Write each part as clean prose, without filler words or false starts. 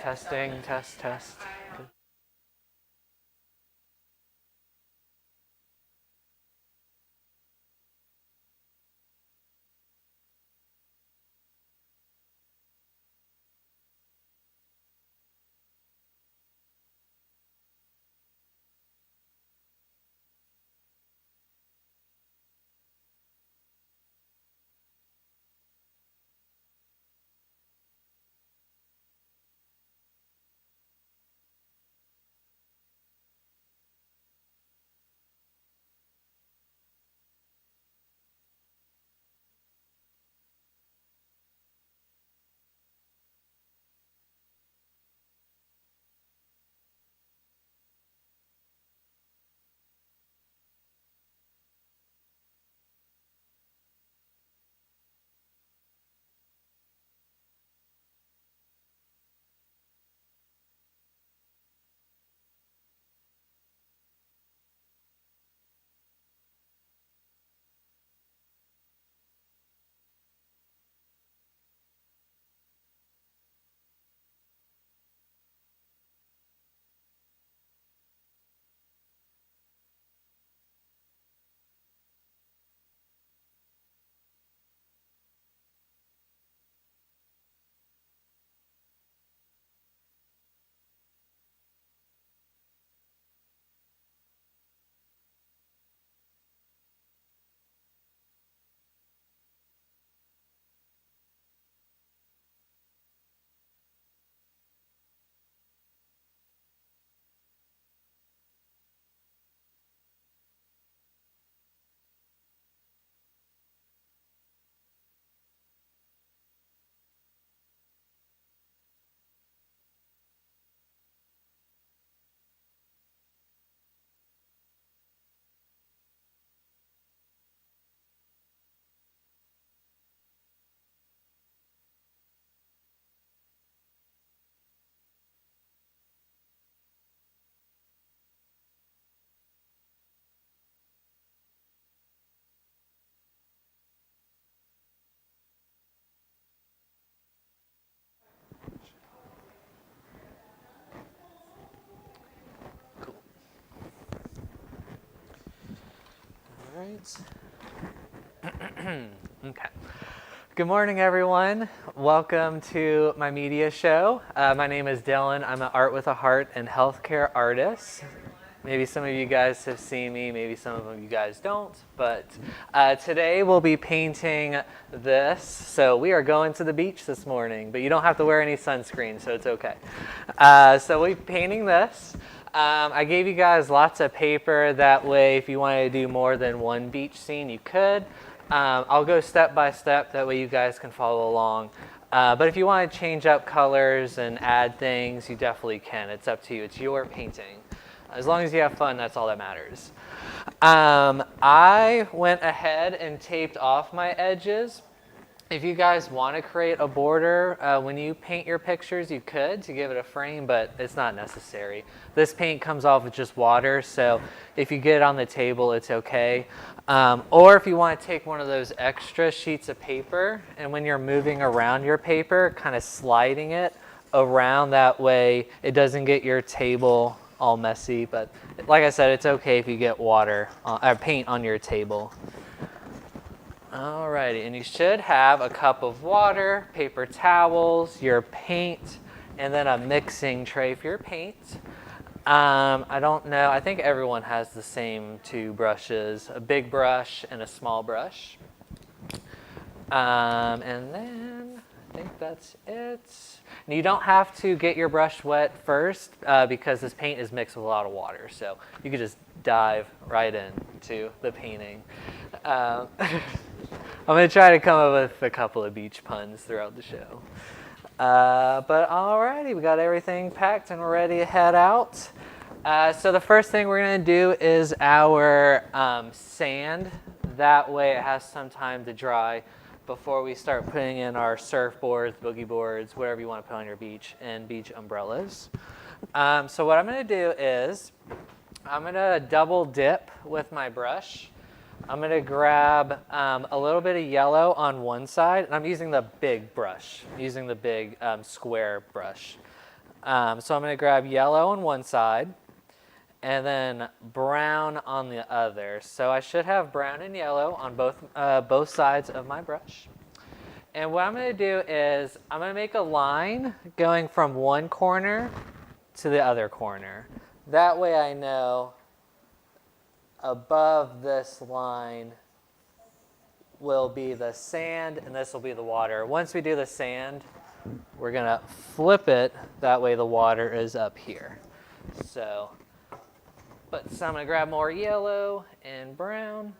Testing, test, test. Good. Cool. All right. Okay. Good morning, everyone. Welcome to my media show. My name is Dylan. I'm an Art with a Heart and healthcare artist. Maybe some of you guys have seen me, maybe some of you guys don't, but today we'll be painting this. So we are going to the beach this morning, but you don't have to wear any sunscreen, so it's okay. So we'll be painting this. I gave you guys lots of paper. That way, if you wanted to do more than one beach scene, you could. I'll go step by step. That way you guys can follow along. But if you want to change up colors and add things, you definitely can. It's up to you. It's your painting. As long as you have fun, that's all that matters. I went ahead and taped off my edges. If you guys want to create a border, when you paint your pictures, you could to give it a frame, but it's not necessary. This paint comes off with just water, so if you get it on the table, it's okay. Or if you want to take one of those extra sheets of paper, and when you're moving around your paper, kind of sliding it around, that way it doesn't get your table all messy. But like I said, it's okay if you get paint on your table. Alrighty, and you should have a cup of water, paper towels, your paint, and then a mixing tray for your paint. I don't know, I think everyone has the same two brushes, a big brush and a small brush. And then I think that's it. And you don't have to get your brush wet first because this paint is mixed with a lot of water, so you could just dive right into the painting. I'm going to try to come up with a couple of beach puns throughout the show. But alrighty, we got everything packed and we're ready to head out. So the first thing we're going to do is our sand. That way it has some time to dry before we start putting in our surfboards, boogie boards, whatever you want to put on your beach, and beach umbrellas. So what I'm going to do is I'm going to double dip with my brush. I'm going to grab a little bit of yellow on one side, and I'm using the big brush, using the big square brush. So I'm going to grab yellow on one side and then brown on the other. So I should have brown and yellow on both sides of my brush. And what I'm going to do is I'm going to make a line going from one corner to the other corner. That way I know above this line will be the sand and this will be the water. Once we do the sand, we're going to flip it. That way the water is up here. So I'm going to grab more yellow and brown.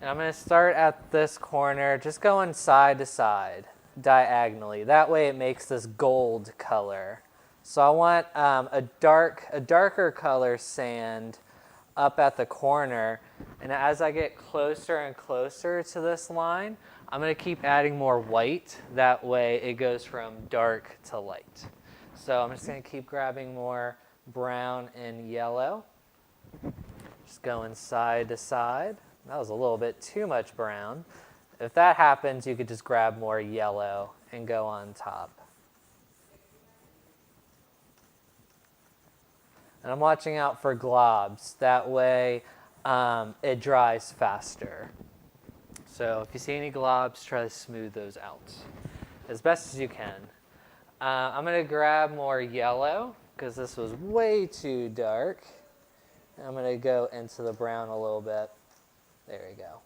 And I'm going to start at this corner, just going side to side, diagonally. That way it makes this gold color. So I want a darker color sand up at the corner. And as I get closer and closer to this line, I'm going to keep adding more white. That way it goes from dark to light. So I'm just going to keep grabbing more brown and yellow. Just going side to side. That was a little bit too much brown. If that happens, you could just grab more yellow and go on top. And I'm watching out for globs. That way it dries faster. So if you see any globs, try to smooth those out as best as you can. I'm going to grab more yellow because this was way too dark. I'm going to go into the brown a little bit. There we go.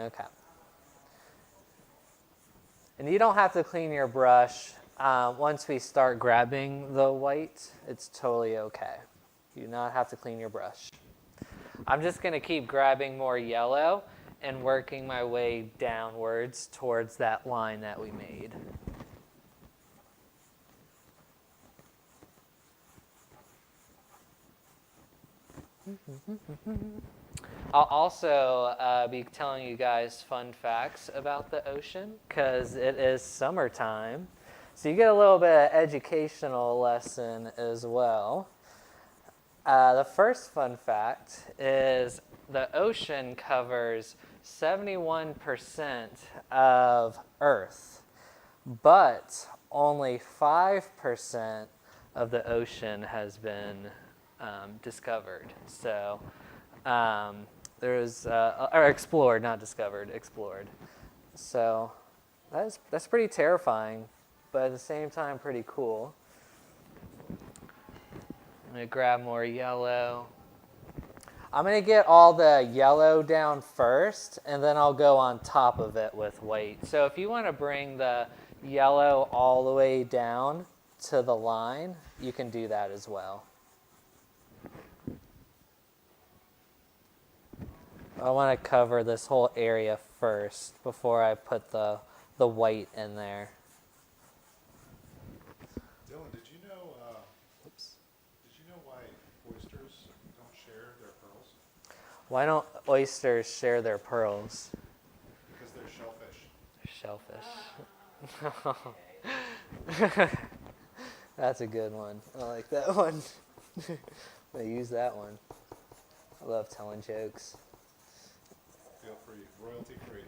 Okay. And you don't have to clean your brush. Once we start grabbing the white, it's totally okay. You do not have to clean your brush. I'm just going to keep grabbing more yellow and working my way downwards towards that line that we made. I'll also be telling you guys fun facts about the ocean because it is summertime. So you get a little bit of educational lesson as well. The first fun fact is the ocean covers 71% of Earth, but only 5% of the ocean has been discovered. So there's or explored, not discovered, explored. So that's pretty terrifying, but at the same time pretty cool. I'm gonna grab more yellow. I'm gonna get all the yellow down first, and then I'll go on top of it with white. So if you want to bring the yellow all the way down to the line, you can do that as well. I want to cover this whole area first before I put the white in there. Dylan, did you know why oysters don't share their pearls? Why don't oysters share their pearls? Because they're shellfish. Shellfish. That's a good one. I like that one. I'm going to use that one. I love telling jokes. Feel free, royalty free.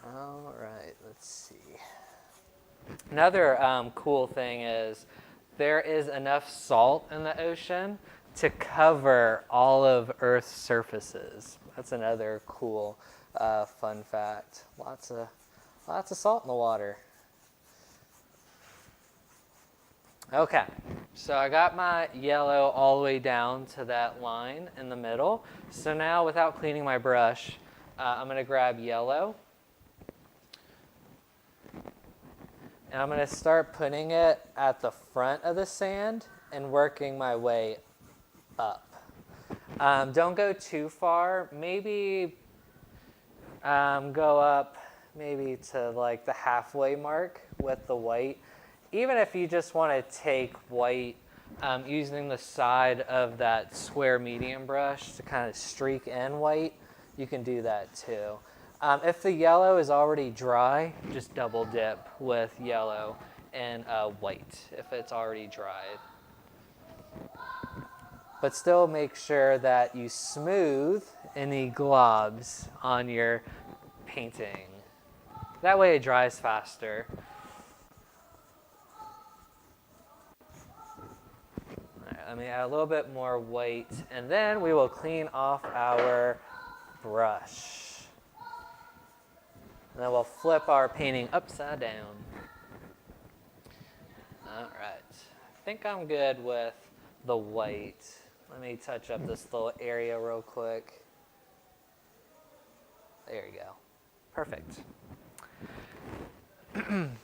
All right, let's see. Another cool thing is there is enough salt in the ocean to cover all of Earth's surfaces. That's another cool fun fact. Lots of salt in the water. Okay, so I got my yellow all the way down to that line in the middle. So now, without cleaning my brush, I'm going to grab yellow. And I'm going to start putting it at the front of the sand and working my way up. Don't go too far. Maybe go up maybe to like the halfway mark with the white. Even if you just want to take white using the side of that square medium brush to kind of streak in white, you can do that too. If the yellow is already dry, just double dip with yellow and white if it's already dried. But still make sure that you smooth any globs on your painting. That way it dries faster. All right, let me add a little bit more white, and then we will clean off our brush. And then we'll flip our painting upside down. All right, I think I'm good with the white. Let me touch up this little area real quick. There you go. Perfect.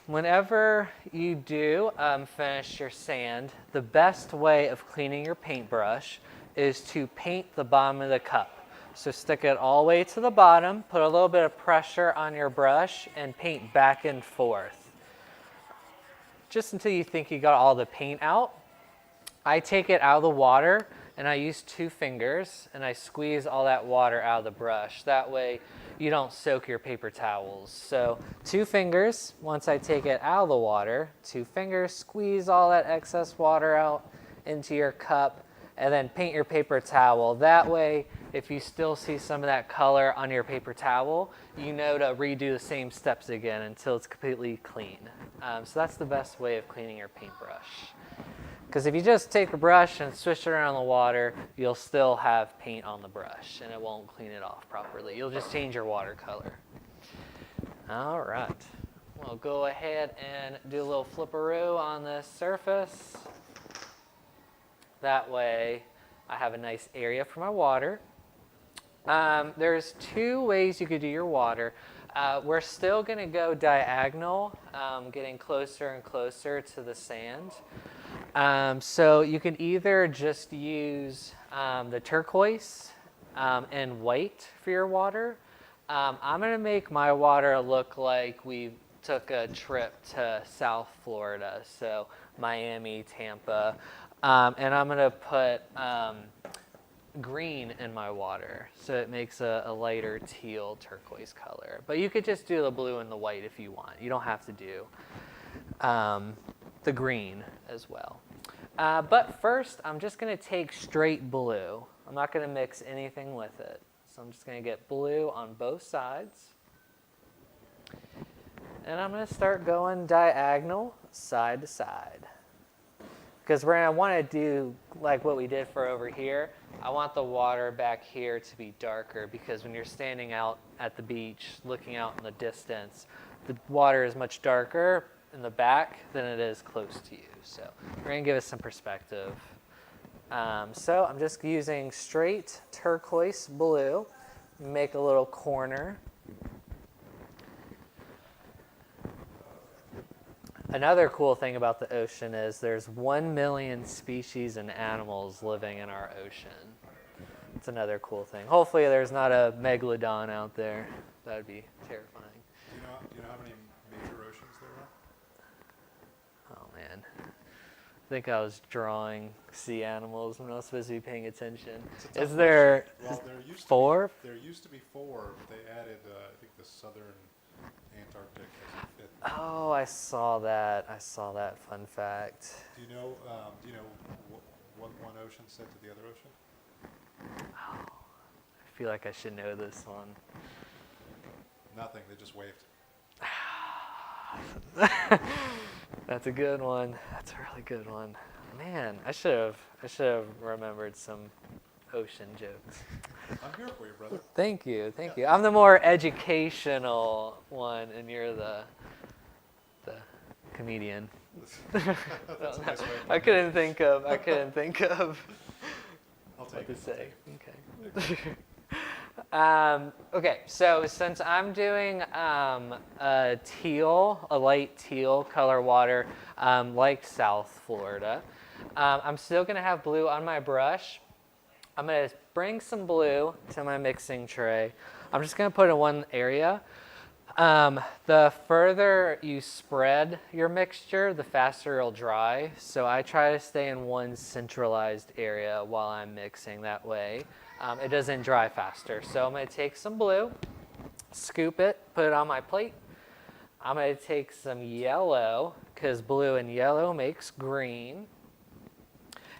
Whenever you do finish your sand, the best way of cleaning your paintbrush is to paint the bottom of the cup. So stick it all the way to the bottom, put a little bit of pressure on your brush, and paint back and forth. Just until you think you got all the paint out. I take it out of the water and I use 2 fingers and I squeeze all that water out of the brush. That way you don't soak your paper towels. So 2 fingers, once I take it out of the water, 2 fingers, squeeze all that excess water out into your cup, and then paint your paper towel. That way, if you still see some of that color on your paper towel, you know to redo the same steps again until it's completely clean. So that's the best way of cleaning your paintbrush. Because if you just take a brush and swish it around the water, you'll still have paint on the brush and it won't clean it off properly. You'll just change your watercolor. All right. We'll go ahead and do a little flipperoo on this surface. That way I have a nice area for my water. There's 2 ways you could do your water. We're still going to go diagonal, getting closer and closer to the sand. So you can either just use the turquoise and white for your water. I'm going to make my water look like we took a trip to South Florida, so Miami, Tampa. And I'm going to put green in my water, so it makes a lighter teal turquoise color. But you could just do the blue and the white if you want. You don't have to do the green as well. But first, I'm just going to take straight blue. I'm not going to mix anything with it. So I'm just going to get blue on both sides. And I'm going to start going diagonal, side to side. Because we're going to want to do like what we did for over here. I want the water back here to be darker, because when you're standing out at the beach, looking out in the distance, the water is much darker in the back than it is close to you. So we're going to give us some perspective. So I'm just using straight turquoise blue, make a little corner. Another cool thing about the ocean is there's 1 million species and animals living in our ocean. It's another cool thing. Hopefully there's not a megalodon out there. That would be terrifying. Do you know how many major oceans there are? Oh, man. I think I was drawing sea animals when I was supposed to be paying attention. Is there Well, 4? There used to be 4, but they added, I think, the southern Antarctic as a 5th. Oh, I saw that. Fun fact. Do you know what one ocean said to the other ocean? Oh, I feel like I should know this one. Nothing. They just waved. That's a good one. That's a really good one. Man, I should have remembered some ocean jokes. I'm here for you, brother. Thank you. I'm the more educational one, and you're the comedian. That's a nice way of I putting couldn't think of I'll take what to it. say. Okay. Okay, so since I'm doing a light teal color water, like South Florida, I'm still going to have blue on my brush. I'm going to bring some blue to my mixing tray. I'm just going to put it in one area. The further you spread your mixture, the faster it'll dry. So I try to stay in one centralized area while I'm mixing. That way it doesn't dry faster. So I'm going to take some blue, scoop it, put it on my plate. I'm going to take some yellow, because blue and yellow makes green.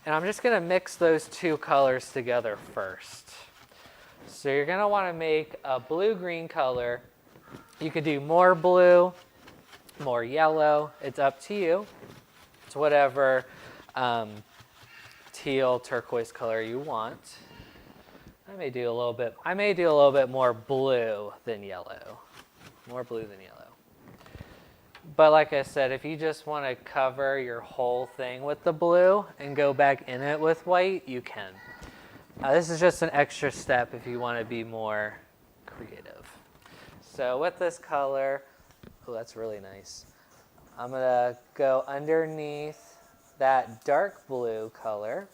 And I'm just going to mix those 2 colors together first. So you're going to want to make a blue-green color You could do more blue, more yellow. It's up to you. It's whatever teal, turquoise color you want. I may do a little bit more blue than yellow. More blue than yellow. But like I said, if you just want to cover your whole thing with the blue and go back in it with white, you can. This is just an extra step if you want to be more creative. So with this color, oh, that's really nice. I'm going to go underneath that dark blue color.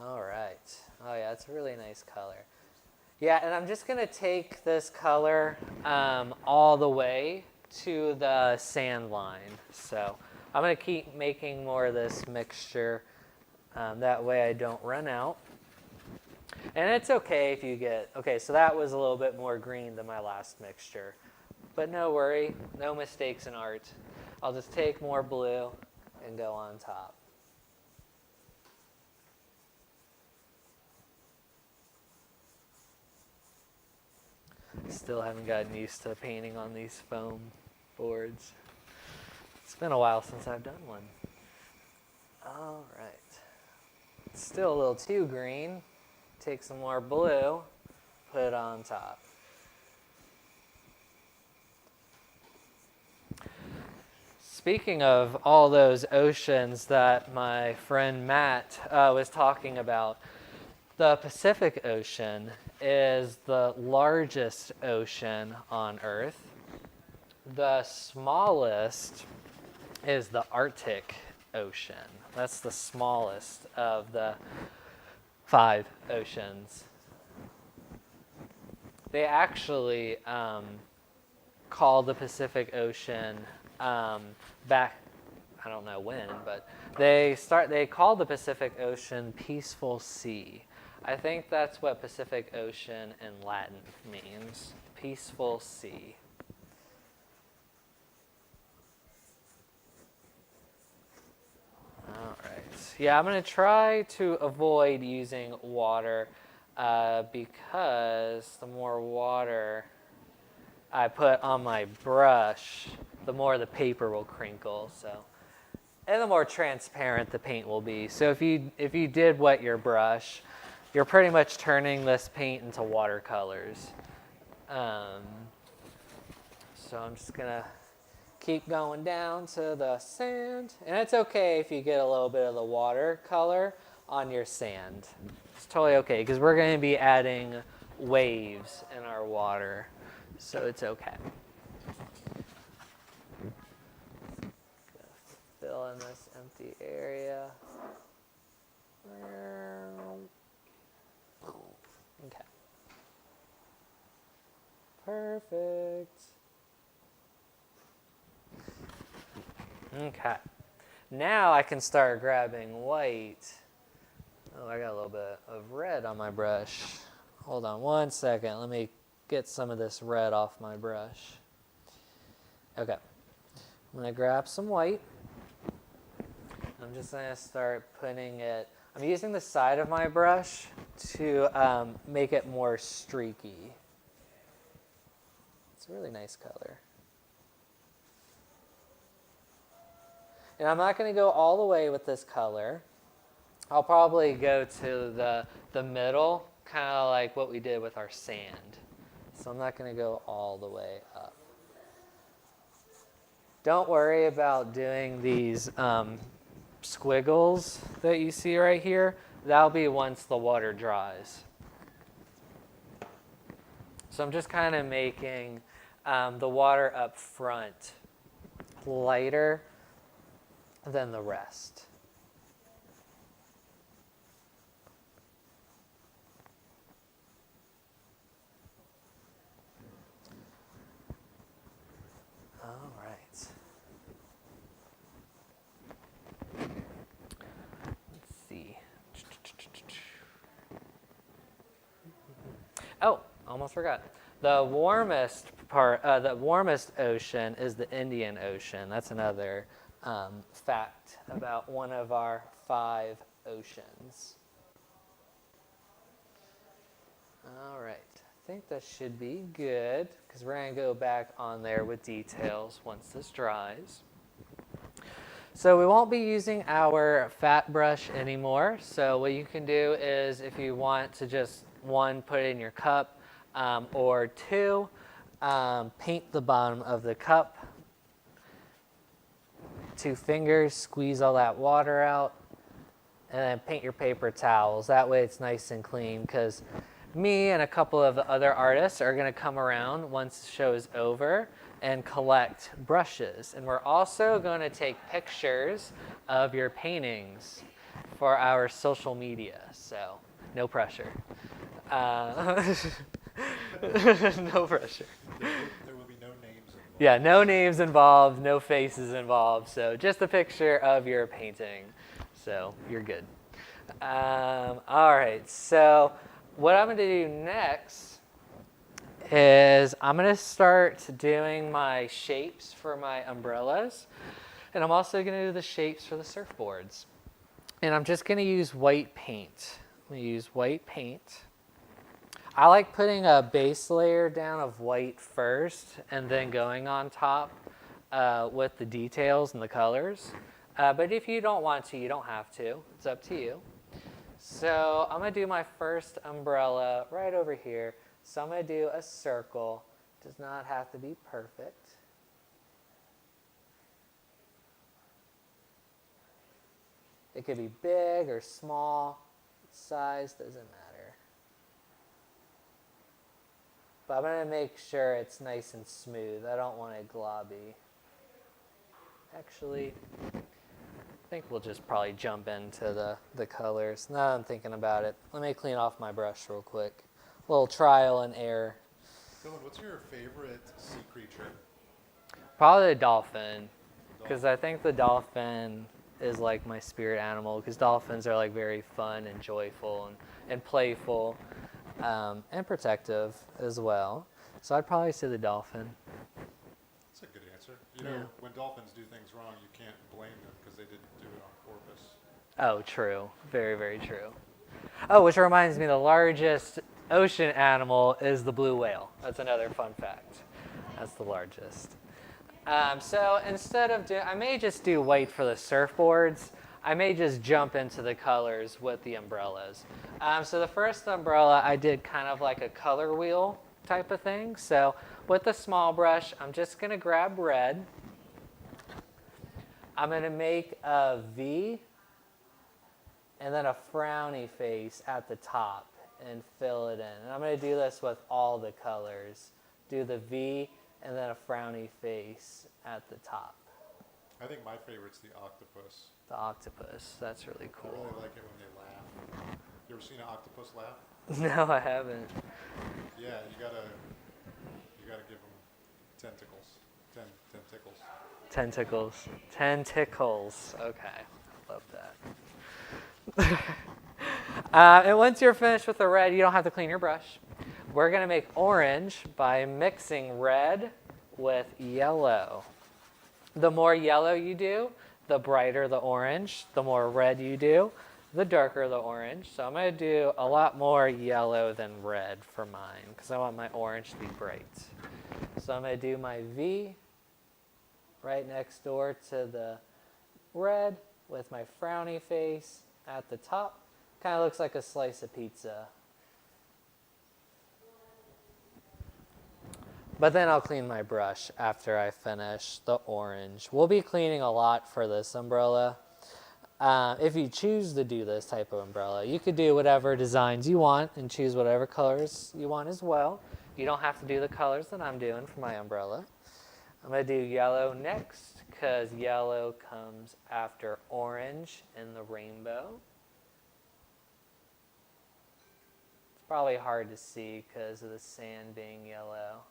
All right. Oh yeah, it's a really nice color. Yeah, and I'm just going to take this color all the way to the sand line. So I'm going to keep making more of this mixture. That way I don't run out. And it's okay if you get, okay, so that was a little bit more green than my last mixture. But no worry, no mistakes in art. I'll just take more blue and go on top. Still haven't gotten used to painting on these foam boards. It's been a while since I've done one. All right. It's still a little too green. Take some more blue, put it on top. Speaking of all those oceans that my friend Matt was talking about, the Pacific Ocean is the largest ocean on Earth. The smallest is the Arctic Ocean. That's the smallest of the 5 oceans. They actually call the Pacific Ocean back, I don't know when, but they call the Pacific Ocean Peaceful Sea. I think that's what Pacific Ocean in Latin means, peaceful sea. All right. Yeah, I'm going to try to avoid using water because the more water I put on my brush, the more the paper will crinkle. So, and the more transparent the paint will be. So if you did wet your brush, you're pretty much turning this paint into watercolors. So I'm just gonna keep going down to the sand. And it's okay if you get a little bit of the watercolor on your sand. It's totally okay because we're going to be adding waves in our water. So it's okay. Fill in this empty area. Okay. Perfect. Okay. Now I can start grabbing white. Oh, I got a little bit of red on my brush. Hold on one second. Let me get some of this red off my brush. Okay. I'm going to grab some white. I'm just going to start putting it. I'm using the side of my brush to make it more streaky. It's a really nice color. And I'm not going to go all the way with this color. I'll probably go to the middle, kind of like what we did with our sand. So I'm not going to go all the way up. Don't worry about doing these squiggles that you see right here. That'll be once the water dries. So I'm just kind of making the water up front lighter than the rest. All right. Let's see. Oh, almost forgot. The warmest ocean is the Indian Ocean. That's another fact about one of our 5 oceans. All right, I think that should be good because we're going to go back on there with details once this dries. So we won't be using our fat brush anymore. So what you can do is if you want to just, one, put it in your cup, or two, paint the bottom of the cup. 2 fingers, squeeze all that water out, and then paint your paper towels. That way it's nice and clean because me and a couple of the other artists are going to come around once the show is over and collect brushes. And we're also going to take pictures of your paintings for our social media. So no pressure. No pressure. There will be no names involved. Yeah, no names involved, no faces involved. So just a picture of your painting. So you're good. All right, so what I'm going to do next is I'm going to start doing my shapes for my umbrellas. And I'm also going to do the shapes for the surfboards. And I'm just going to use white paint. I'm going to use white paint. I like putting a base layer down of white first and then going on top with the details and the colors. But if you don't want to, you don't have to. It's up to you. So I'm going to do my first umbrella right over here. So I'm going to do a circle. Does not have to be perfect. It could be big or small. Size doesn't matter. But I'm going to make sure it's nice and smooth. I don't want it globby. Actually, I think we'll just probably jump into the colors. Now that I'm thinking about it, let me clean off my brush real quick. A little trial and error. Dylan, what's your favorite sea creature? Probably the dolphin, because I think the dolphin is like my spirit animal, because dolphins are like very fun and joyful and playful and protective as well. So I'd probably say the dolphin. That's a good answer. You know, when dolphins do things wrong, you can't blame them because they didn't do it on purpose. Oh, true. Very, very true. Oh, which reminds me, the largest ocean animal is the blue whale. That's another fun fact. That's the largest. So instead of I may just do white for the surfboards. I may just jump into the colors with the umbrellas. So the first umbrella, I did kind of like a color wheel type of thing. So with the small brush, I'm just going to grab red. I'm going to make a V and then a frowny face at the top and fill it in. And I'm going to do this with all the colors. Do the V and then a frowny face at the top. I think my favorite's the octopus. The octopus, that's really I cool. really like it when they laugh. You ever seen an octopus laugh? No, I haven't. Yeah, you gotta give them tentacles. Tentacles. Tentacles. Tentacles. Okay, love that. And once you're finished with the red, you don't have to clean your brush. We're going to make orange by mixing red with yellow. The more yellow you do, the brighter the orange. The more red you do, the darker the orange. So I'm going to do a lot more yellow than red for mine because I want my orange to be bright. So I'm going to do my V right next door to the red with my frowny face at the top. Kind of looks like a slice of pizza. But then I'll clean my brush after I finish the orange. We'll be cleaning a lot for this umbrella. If you choose to do this type of umbrella, you could do whatever designs you want and choose whatever colors you want as well. You don't have to do the colors that I'm doing for my umbrella. I'm going to do yellow next because yellow comes after orange in the rainbow. It's probably hard to see because of the sand being yellow.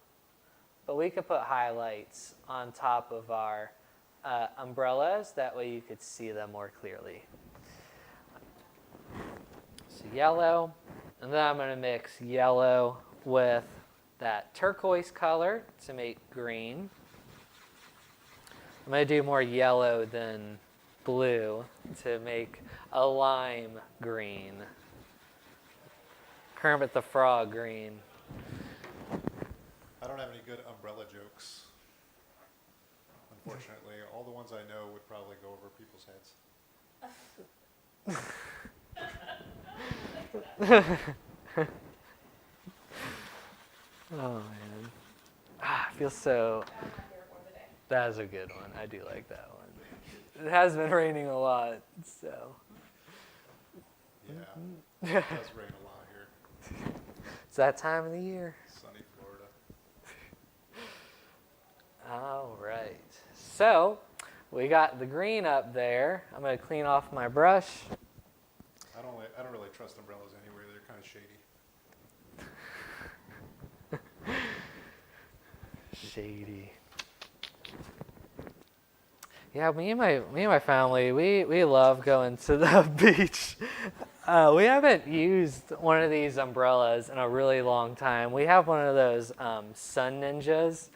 But we could put highlights on top of our umbrellas. That way you could see them more clearly. So yellow. And then I'm going to mix yellow with that turquoise color to make green. I'm going to do more yellow than blue to make a lime green. Kermit the Frog green. I don't have any good umbrella jokes. Unfortunately, all the ones I know would probably go over people's heads. Oh man. I feel so. That is a good one. I do like that one. It has been raining a lot, so. Yeah, it does rain a lot here. It's that time of the year. Sunny Florida. All right. So, we got the green up there. I'm going to clean off my brush. I don't really trust umbrellas anyway. They're kind of shady. Shady. Yeah, me and my family, we love going to the beach. We haven't used one of these umbrellas in a really long time. We have one of those Sun Ninjas,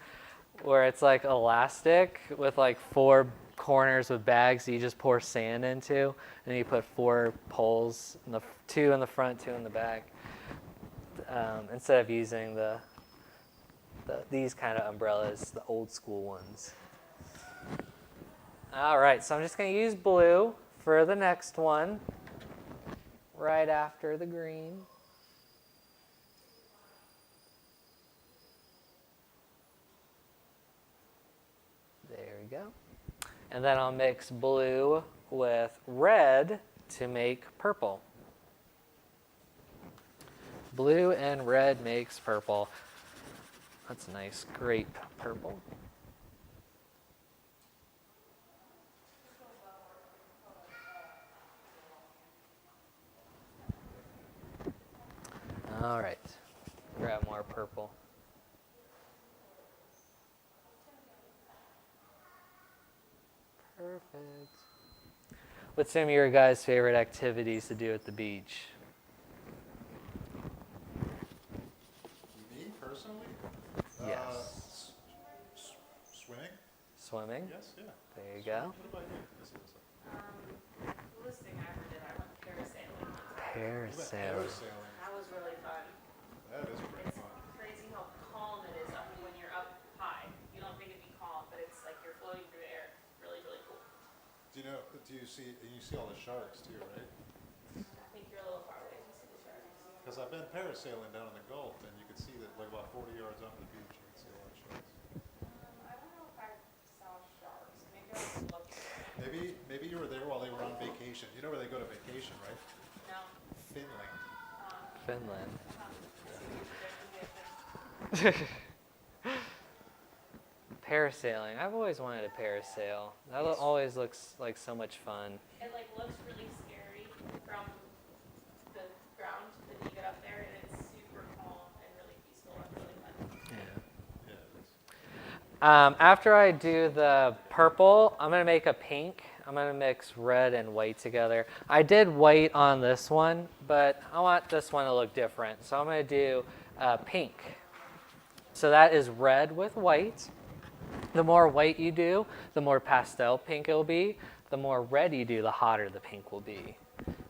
where it's like elastic with like 4 corners with bags that you just pour sand into, and you put 4 poles, 2 in the front, 2 in the back, instead of using these kind of umbrellas, the old school ones. All right, so I'm just going to use blue for the next one, right after the green. There we go. And then I'll mix blue with red to make purple. Blue and red makes purple. That's a nice grape purple. All right, grab more purple. Perfect. What's some of your guys' favorite activities to do at the beach? Me personally? Yes. Swimming? Swimming? Yes, yeah. There you go. What about you, Miss Alyssa? Coolest thing I ever did, I went parasailing. Parasailing. Parasailing. That was really fun. That is pretty It's fun. crazy how calm it is up when you're up high. You don't think it'd be calm, but it's like you're floating through the air. Really, really cool. You see all the sharks too, right? I think you're a little far away to see the sharks. Because I've been parasailing down in the Gulf, and you can see that like about 40 yards off the beach, you can see a lot of sharks. I don't know if I saw sharks. Maybe I was looking. Maybe you were there while they were on vacation. You know where they go to vacation, right? No. Finland. Finland. Parasailing. I've always wanted to parasail. That always looks like so much fun. It like looks really scary from the ground, then you get up there and it's super calm and really peaceful and really fun. Yeah. Yeah, it is. After I do the purple, I'm going to make a pink. I'm going to mix red and white together. I did white on this one, but I want this one to look different. So I'm going to do pink. So that is red with white. The more white you do, the more pastel pink it will be. The more red you do, the hotter the pink will be.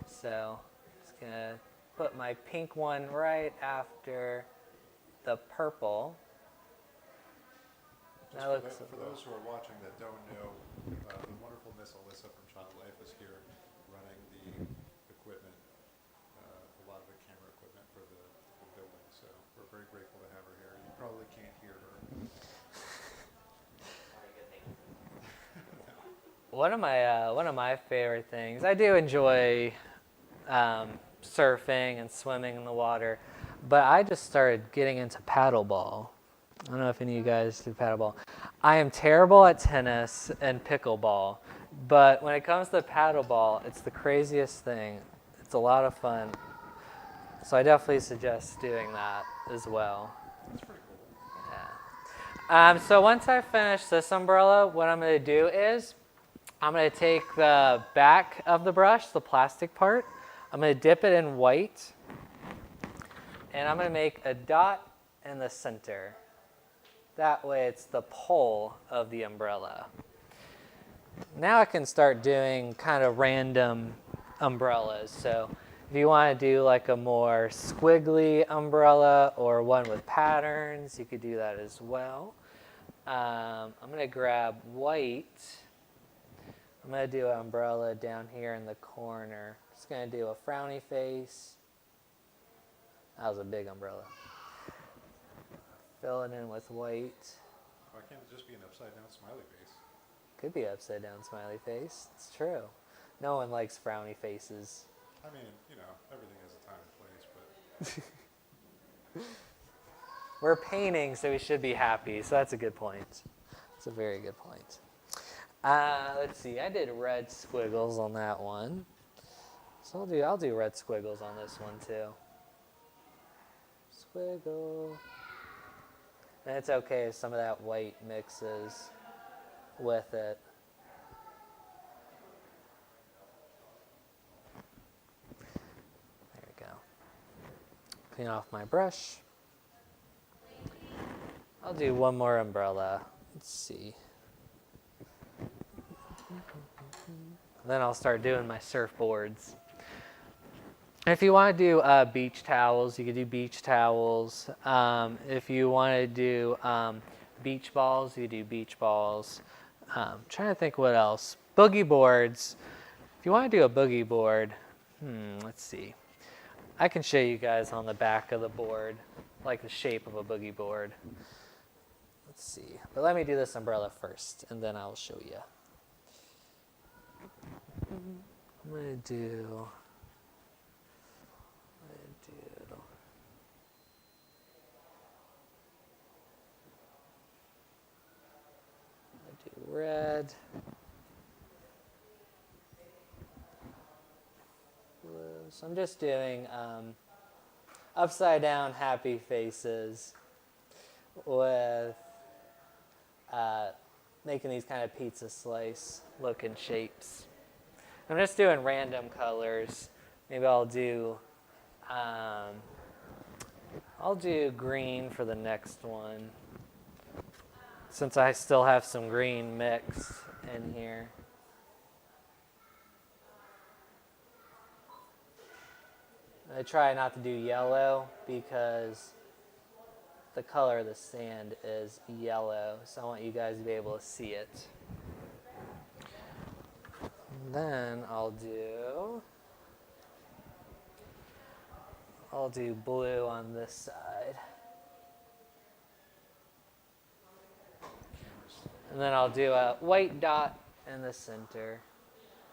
So I'm just going to put my pink one right after the purple. Just for those who are watching that don't know, the wonderful Miss Alyssa from Child Life is here running the equipment, a lot of the camera equipment for the building. So we're very grateful to have her here. You probably can't hear her. One of my favorite things. I do enjoy surfing and swimming in the water, but I just started getting into paddleball. I don't know if any of you guys do paddleball. I am terrible at tennis and pickleball, but when it comes to paddleball, it's the craziest thing. It's a lot of fun. So I definitely suggest doing that as well. That's pretty cool. Yeah. So once I finish this umbrella, what I'm going to do is I'm going to take the back of the brush, the plastic part. I'm going to dip it in white, and I'm going to make a dot in the center. That way it's the pole of the umbrella. Now I can start doing kind of random umbrellas. So If you want to do like a more squiggly umbrella or one with patterns, you could do that as well. I'm going to grab white. I'm going to do an umbrella down here in the corner. Just going to do a frowny face. That was a big umbrella. Fill it in with white. Why can't it just be an upside down smiley face? Could be upside down smiley face. It's true. No one likes frowny faces. I mean, you know, everything has a time and place, but We're painting, so we should be happy. So that's a good point. That's a very good point. Let's see. I did red squiggles on that one. So I'll do red squiggles on this one too. Squiggle. And it's okay if some of that white mixes with it. There we go. Clean off my brush. I'll do one more umbrella. Let's see. Then I'll start doing my surfboards. If you want to do beach towels, you could do beach towels. If you want to do beach balls, you do beach balls. Trying to think what else. Boogie boards. If you want to do a boogie board, let's see. I can show you guys on the back of the board, like the shape of a boogie board. Let's see. But let me do this umbrella first, and then I'll show you. I'm going to do... red, blue. So I'm just doing upside down happy faces with making these kind of pizza slice looking shapes. I'm just doing random colors. Maybe I'll do green for the next one, since I still have some green mixed in here. I try not to do yellow because the color of the sand is yellow, so I want you guys to be able to see it. And then I'll do blue on this side. And then I'll do a white dot in the center.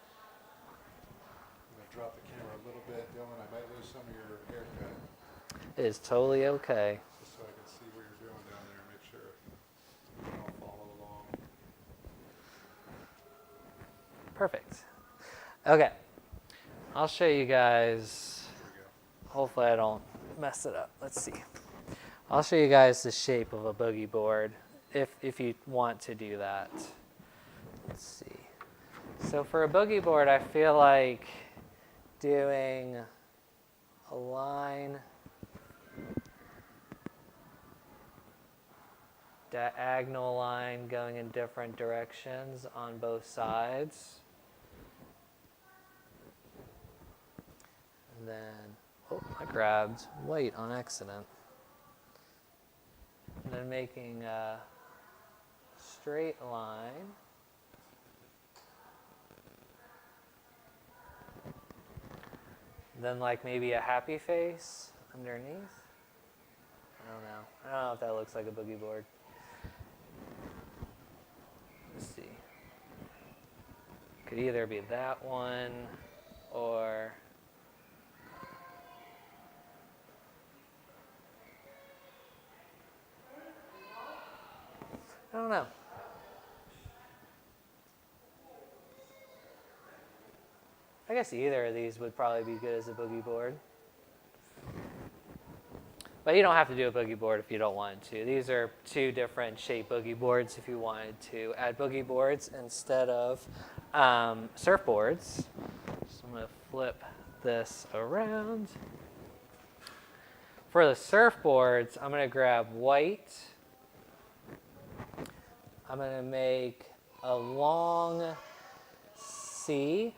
I'm going to drop the camera a little bit, Dylan. I might lose some of your haircut, It is totally okay. just so I can see what you're doing down there and make sure you all follow along. Perfect. Okay. I'll show you guys. There we go. Hopefully I don't mess it up. Let's see. I'll show you guys the shape of a boogie board if you want to do that. Let's see. So for a boogie board, I feel like doing a line diagonal line going in different directions on both sides. And then, I grabbed white on accident. And then making a straight line. Then like maybe a happy face underneath. I don't know. I don't know if that looks like a boogie board. Let's see. Could either be that one or I don't know. I guess either of these would probably be good as a boogie board. But you don't have to do a boogie board if you don't want to. These are two different shape boogie boards if you wanted to add boogie boards instead of surfboards. So I'm going to flip this around. For the surfboards, I'm going to grab white. I'm going to make a long C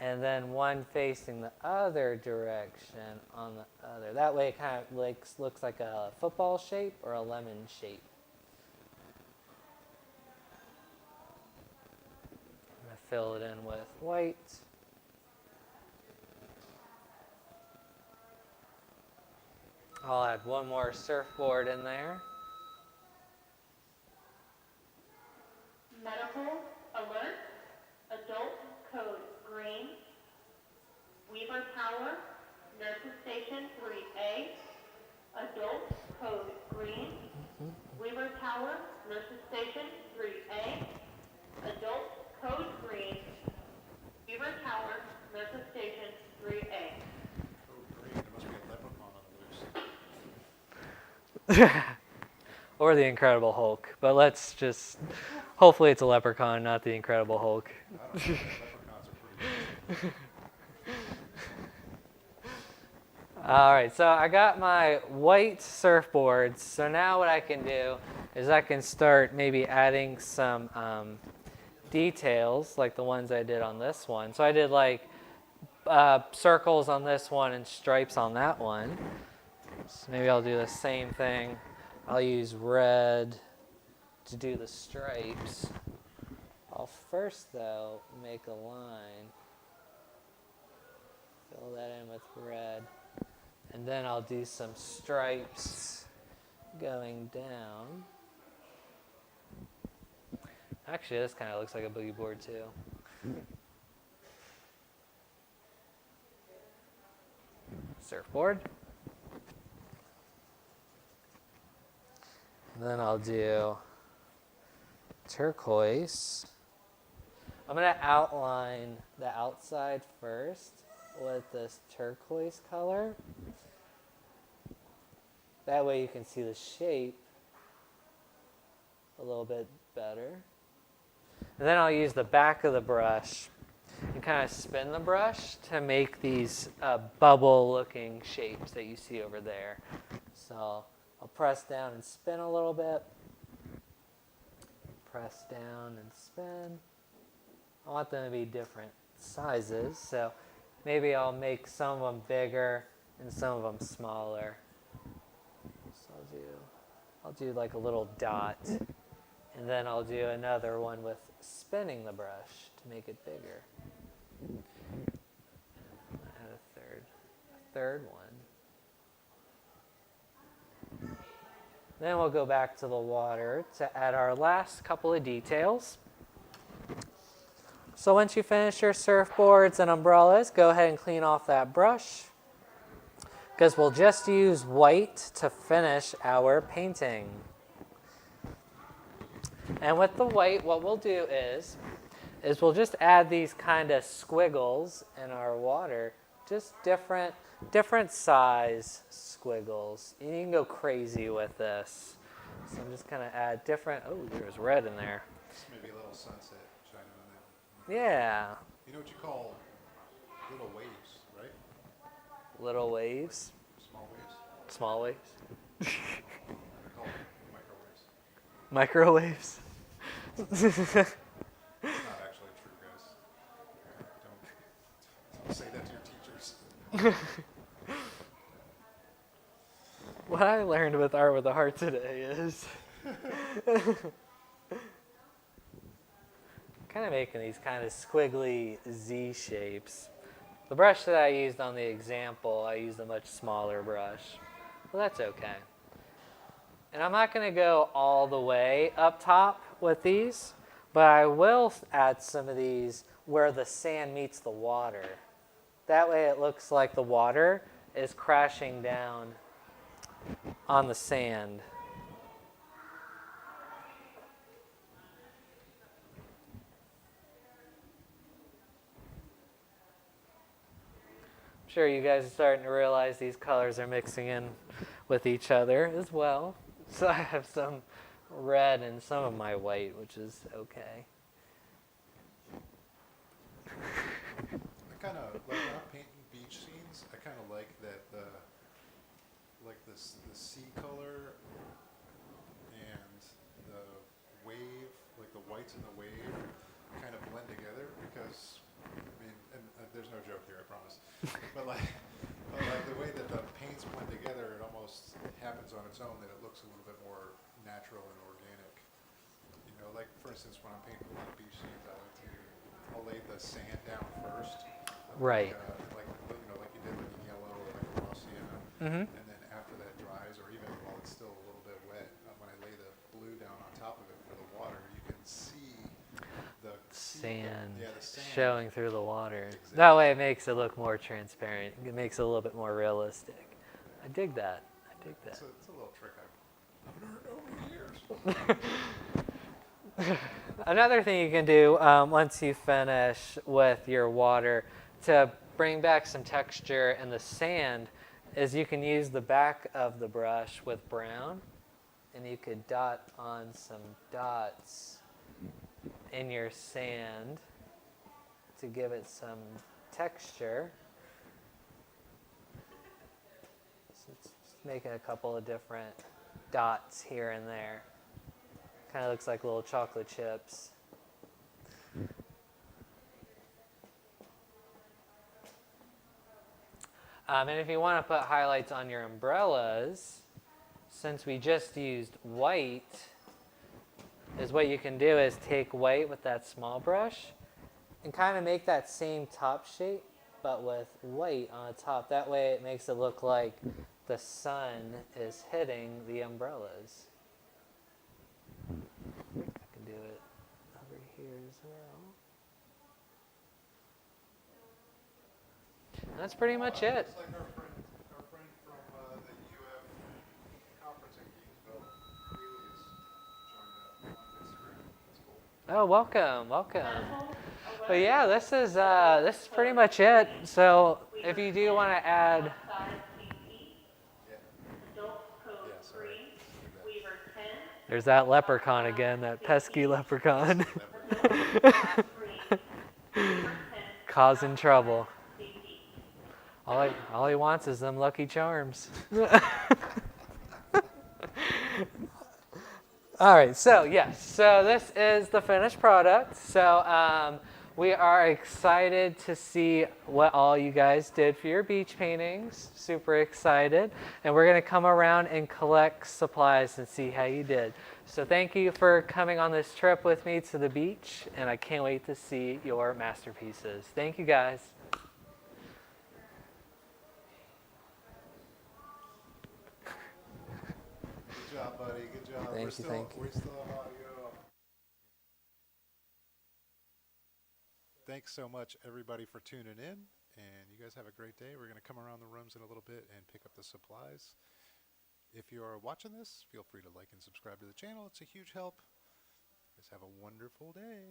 and then one facing the other direction on the other. That way it kind of looks like a football shape or a lemon shape. I'm going to fill it in with white. I'll add one more surfboard in there. Medical alert, adult code green, Weaver Tower, Nurses Station 3A, adult code green, Weaver Tower, Nurses Station 3A, adult code green, Weaver Tower, Nurses Station 3A. Oh, green, there must be a leprechaun on the loose. Or the Incredible Hulk. But let's just, hopefully it's a leprechaun, not the Incredible Hulk. I don't know, leprechauns are pretty All right, so I got my white surfboards. So now what I can do is I can start maybe adding some details like the ones I did on this one. So I did like circles on this one and stripes on that one. So maybe I'll do the same thing. I'll use red to do the stripes. I'll first, though, make a line. Fill that in with red. And then I'll do some stripes going down. Actually, this kind of looks like a boogie board, too. Surfboard. Then I'll do turquoise. I'm going to outline the outside first with this turquoise color. That way you can see the shape a little bit better. And then I'll use the back of the brush and kind of spin the brush to make these bubble-looking shapes that you see over there. So I'll press down and spin a little bit. Press down and spin. I want them to be different sizes, so maybe I'll make some of them bigger and some of them smaller. So I'll do like a little dot, and then I'll do another one with spinning the brush to make it bigger. Add a third one. Then we'll go back to the water to add our last couple of details. So once you finish your surfboards and umbrellas, go ahead and clean off that brush, because we'll just use white to finish our painting. And with the white, what we'll do is we'll just add these kind of squiggles in our water, just different size squiggles. You can go crazy with this. So I'm just going to add different, oh, there's red in there. maybe a little sunset shining on that. Yeah, You know what you call little waves, right? little waves, Small waves? small waves, They're called microwaves. microwaves. It's not actually true, guys. Don't say that to your teachers. What I learned with Art with a Heart today is kind of making these kind of squiggly Z shapes. The brush that I used on the example, I used a much smaller brush. Well, that's okay. And I'm not going to go all the way up top with these, but I will add some of these where the sand meets the water. That way it looks like the water is crashing down on the sand. I'm sure you guys are starting to realize these colors are mixing in with each other as well. So I have some red in some of my white, which is okay. I kind of, like when I'm painting beach scenes, I kind of like that the sea color and the wave, like the whites and the wave, kind of blend together because, I mean, and there's no joke here, I promise. But like, the way that the paints blend together, it almost happens on its own. That it looks a little bit more natural and organic. You know, like for instance, when I'm painting a lot of beach scenes, I'll lay the sand down first, Right. like you know, like you did like in yellow or like a raw sienna, Mm-hmm. and then after that dries, or even while it's still a little bit wet, when I lay the blue down on top of it for the water, you can see Sand yeah, the sand showing through the water. Exactly. That way it makes it look more transparent. It makes it a little bit more realistic. I dig that. I dig that. It's a little trick I've learned over the years. Another thing you can do once you finish with your water to bring back some texture in the sand is you can use the back of the brush with brown, and you could dot on some dots in your sand to give it some texture. So it's just making a couple of different dots here and there. Kind of looks like little chocolate chips. And if you want to put highlights on your umbrellas, since we just used white, is what you can do is take white with that small brush and kind of make that same top shape, but with white on the top. That way it makes it look like the sun is hitting the umbrellas. I can do it over here as well. And that's pretty much it. It's like our friend from the UF conference in Gainesville, Greeley, has joined up on Instagram. That's cool. Oh, welcome, welcome. But yeah, this is pretty much it. So if you do want to add, there's that leprechaun again, that pesky leprechaun, causing trouble. All he wants is them Lucky Charms. All right, so yes, so this is the finished product. So we are excited to see what all you guys did for your beach paintings. Super excited. And we're going to come around and collect supplies and see how you did. So thank you for coming on this trip with me to the beach, and I can't wait to see your masterpieces. Thank you, guys. Good job, buddy. Good job. Thank you, thank you. We still have audio. Thanks so much, everybody, for tuning in. And you guys have a great day. We're going to come around the rooms in a little bit and pick up the supplies. If you are watching this, feel free to like and subscribe to the channel. It's a huge help. You guys have a wonderful day.